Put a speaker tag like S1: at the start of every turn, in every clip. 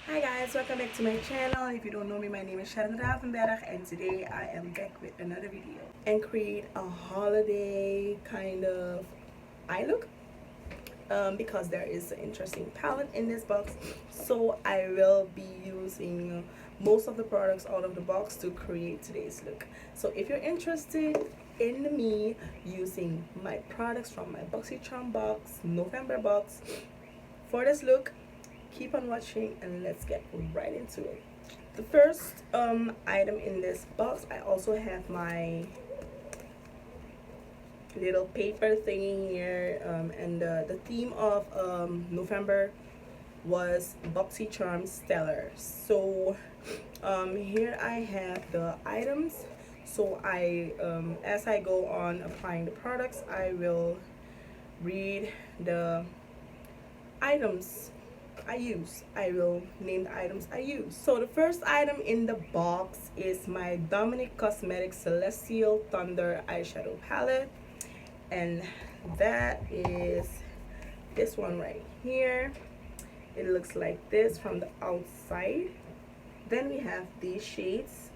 S1: Hi guys, welcome back to my channel. If you don't know me, my name is sharonravenberg and today I am back with another video and create a holiday kind of eye look because there is an interesting palette in this box, so I will be using most of the products out of the box to create today's look. So if you're interested in me using my products from my BOXYBARM box, November box for this look, keep on watching and let's get right into it. The first item in this box, I also have my little paper thingy here, and the theme of November was BOXYBARM Stellar. So here I have the items. So I as I go on applying the products, I will read the items I use. I will name the items I use. So the first item in the box is my Dominic Cosmetics Celestial Thunder eyeshadow palette, and that is this one right here. It looks like this from the outside. Then we have these shades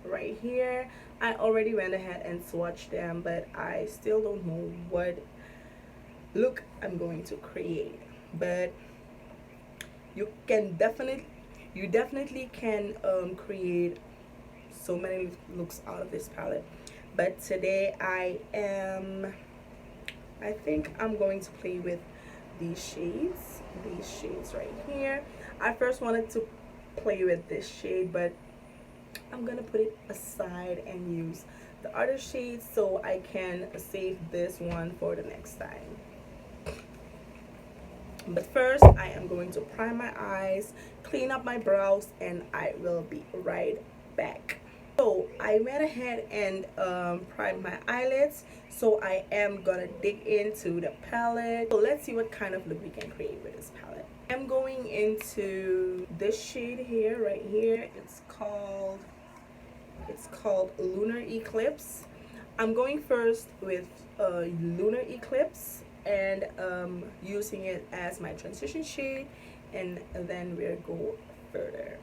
S1: right here. I already went ahead and swatched them, but I still don't know what look I'm going to create, but you definitely can create so many looks out of this palette. But today I think I'm going to play with these shades right here. I first wanted to play with this shade, but I'm gonna put it aside and use the other shades so I can save this one for the next time. But first I am going to prime my eyes, clean up my brows, and I will be right back. So I went ahead and primed my eyelids, so I am gonna dig into the palette. So let's see what kind of look we can create with this palette. I'm going into this shade here, right here. It's called Lunar Eclipse. I'm going first with Lunar Eclipse and using it as my transition shade, and then we'll go further.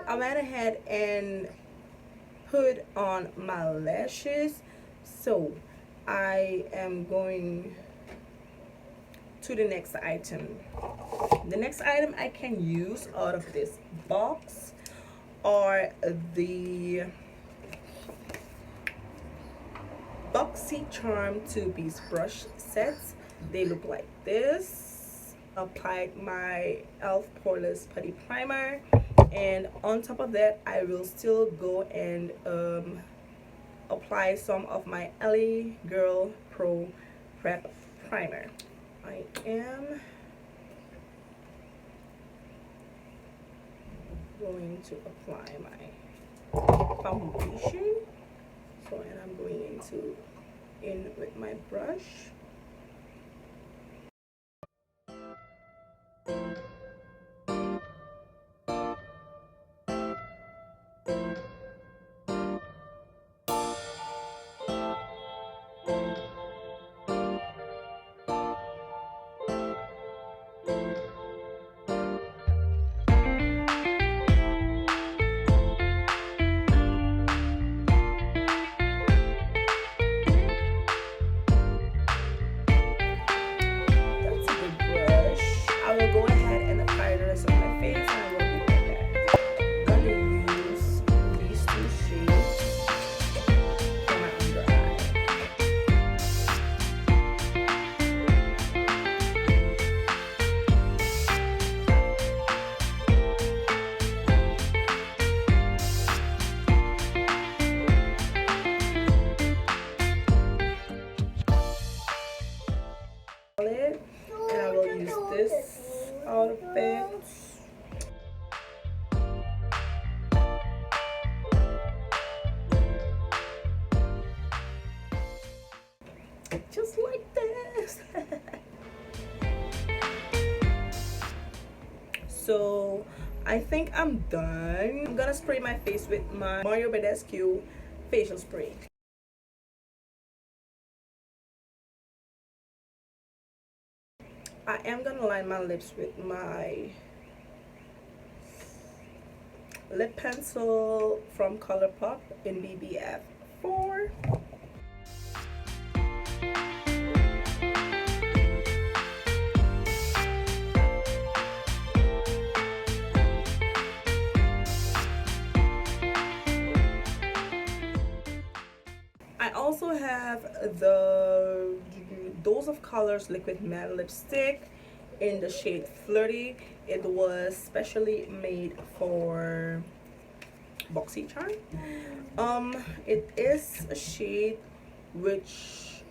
S1: I went ahead and put on my lashes. So I am going to the next item. The next item I can use out of this box are the BOXYBARM 2-piece brush sets. They look like this. Applied my elf poreless putty primer, and on top of that I will still go and apply some of my LA Girl Pro Prep primer. I am going to apply my foundation. So, and I'm going in with my brush. Go ahead and apply the rest of my face, and I will be right back. I'm gonna use these two shades for my under eye. And I will use this out of it. Just like this. So I think I'm done. I'm gonna spray my face with my Mario Badescu facial spray. I am gonna line my lips with my lip pencil from ColourPop in BBF 4. I also have the Dose of Colors liquid matte lipstick in the shade Flirty. It was specially made for BOXYBARM. It is a shade which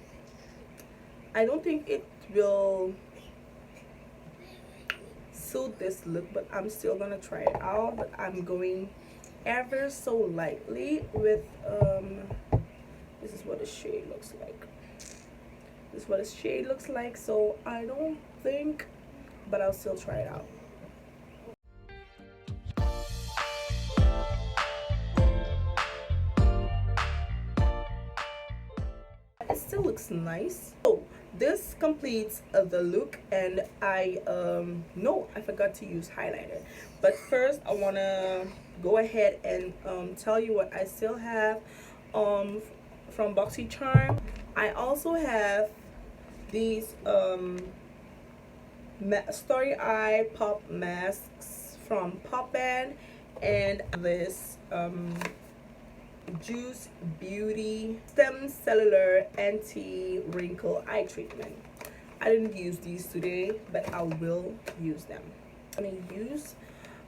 S1: I don't think it will suit this look, but I'm still gonna try it out. But I'm going ever so lightly with this is what the shade looks like. This is what the shade looks like, so I don't think, but I'll still try it out. It still looks nice. So this completes the look, and I forgot to use highlighter. But first I want to go ahead and tell you what I still have from BOXYBARM. I also have these Starry Eye Pop masks from Pop Band, and this Juice Beauty Stem Cellular Anti-Wrinkle Eye Treatment. I didn't use these today, but I will use them. I'm going to use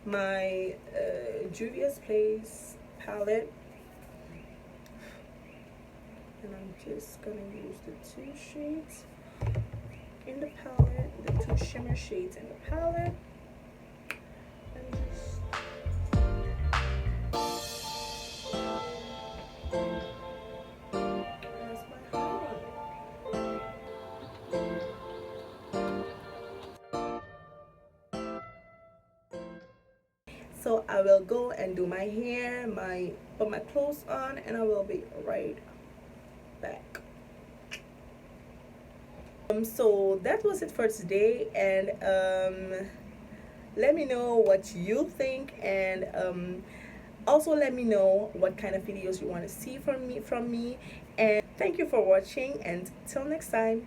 S1: my Juvia's Place palette, and I'm just going to use the two shades in the palette, the two shimmer shades in the palette, and just as my highlight. So I will go and do my hair, put my clothes on, and I will be right back. So that was it for today, and let me know what you think, and Also let me know what kind of videos you want to see from me, and thank you for watching, and till next time.